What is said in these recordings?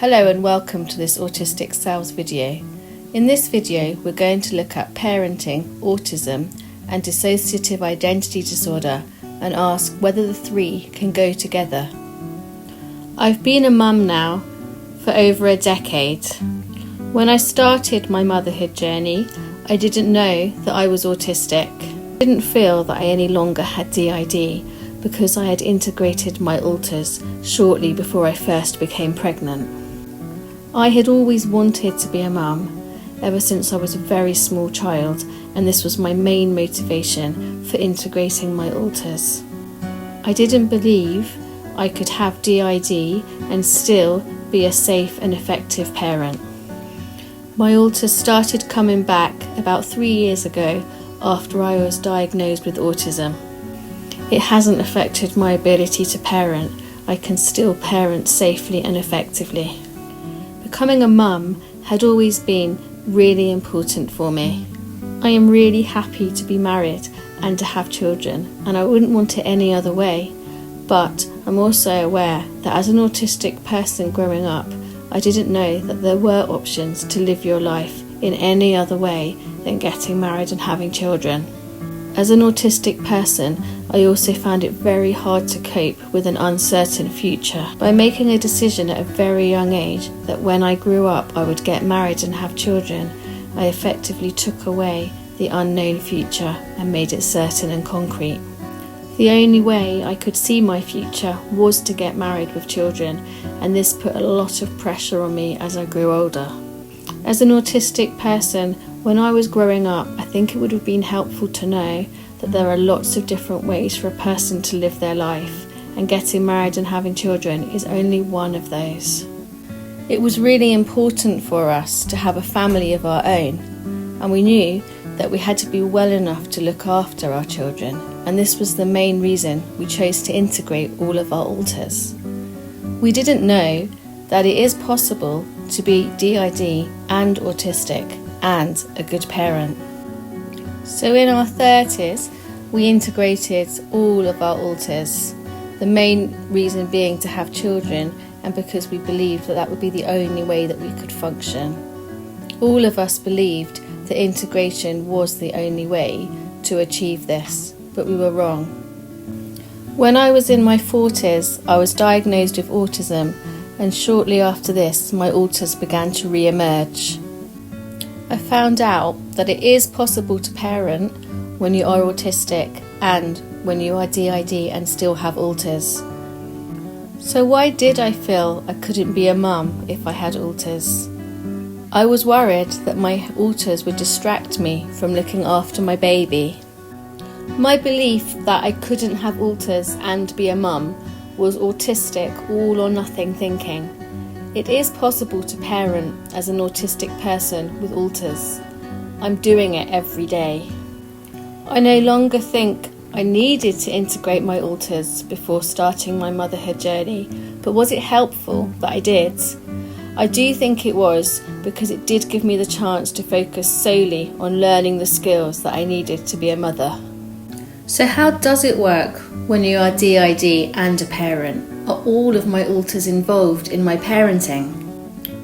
Hello and welcome to this Autistic Sales video. In this video we're going to look at parenting, autism and dissociative identity disorder and ask whether the three can go together. I've been a mum now for over a decade. When I started my motherhood journey, I didn't know that I was autistic. I didn't feel that I any longer had DID because I had integrated my alters shortly before I first became pregnant. I had always wanted to be a mum ever since I was a very small child, and this was my main motivation for integrating my alters. I didn't believe I could have DID and still be a safe and effective parent. My alters started coming back about 3 years ago after I was diagnosed with autism. It hasn't affected my ability to parent. I can still parent safely and effectively. Becoming a mum had always been really important for me. I am really happy to be married and to have children, and I wouldn't want it any other way. But I'm also aware that as an autistic person growing up, I didn't know that there were options to live your life in any other way than getting married and having children. As an autistic person, I also found it very hard to cope with an uncertain future. By making a decision at a very young age that when I grew up I would get married and have children, I effectively took away the unknown future and made it certain and concrete. The only way I could see my future was to get married with children, and this put a lot of pressure on me as I grew older. As an autistic person, when I was growing up, I think it would have been helpful to know that there are lots of different ways for a person to live their life, and getting married and having children is only one of those. It was really important for us to have a family of our own, and we knew that we had to be well enough to look after our children, and this was the main reason we chose to integrate all of our alters. We didn't know that it is possible to be DID and autistic and a good parent. So in our 30s, we integrated all of our alters, the main reason being to have children and because we believed that that would be the only way that we could function. All of us believed that integration was the only way to achieve this, but we were wrong. When I was in my 40s, I was diagnosed with autism, and shortly after this, my alters began to re-emerge. I found out that it is possible to parent when you are autistic and when you are DID and still have alters. So why did I feel I couldn't be a mum if I had alters? I was worried that my alters would distract me from looking after my baby. My belief that I couldn't have alters and be a mum was autistic all or nothing thinking. It is possible to parent as an autistic person with alters. I'm doing it every day. I no longer think I needed to integrate my alters before starting my motherhood journey, but was it helpful that I did? I do think it was, because it did give me the chance to focus solely on learning the skills that I needed to be a mother. So how does it work when you are DID and a parent? Are all of my alters involved in my parenting?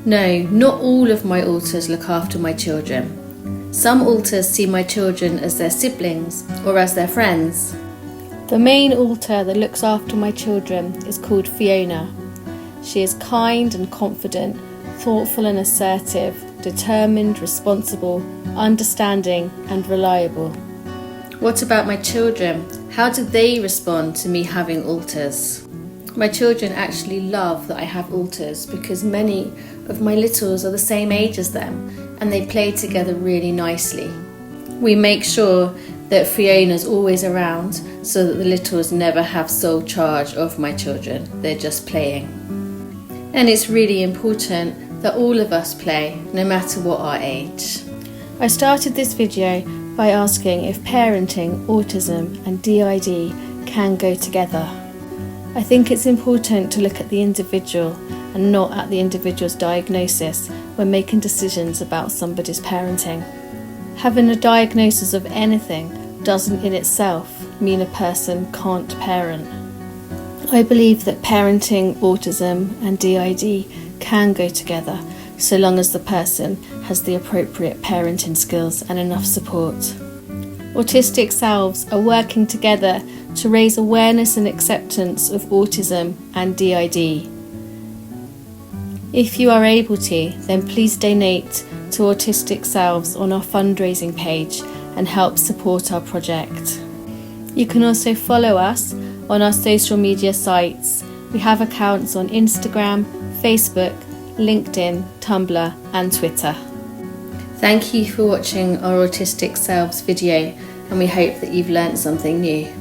No, not all of my alters look after my children. Some alters see my children as their siblings or as their friends. The main alter that looks after my children is called Fiona. She is kind and confident, thoughtful and assertive, determined, responsible, understanding and reliable. What about my children? How do they respond to me having alters? My children actually love that I have alters because many of my littles are the same age as them and they play together really nicely. We make sure that Fiona's always around so that the littles never have sole charge of my children. They're just playing. And it's really important that all of us play, no matter what our age. I started this video by asking if parenting, autism and DID can go together. I think it's important to look at the individual and not at the individual's diagnosis when making decisions about somebody's parenting. Having a diagnosis of anything doesn't in itself mean a person can't parent. I believe that parenting, autism and DID can go together, so long as the person has the appropriate parenting skills and enough support. Autistic selves are working together to raise awareness and acceptance of autism and DID. If you are able to, then please donate to Autistic Selves on our fundraising page and help support our project. You can also follow us on our social media sites. We have accounts on Instagram, Facebook, LinkedIn, Tumblr and Twitter. Thank you for watching our Autistic Selves video, and we hope that you've learnt something new.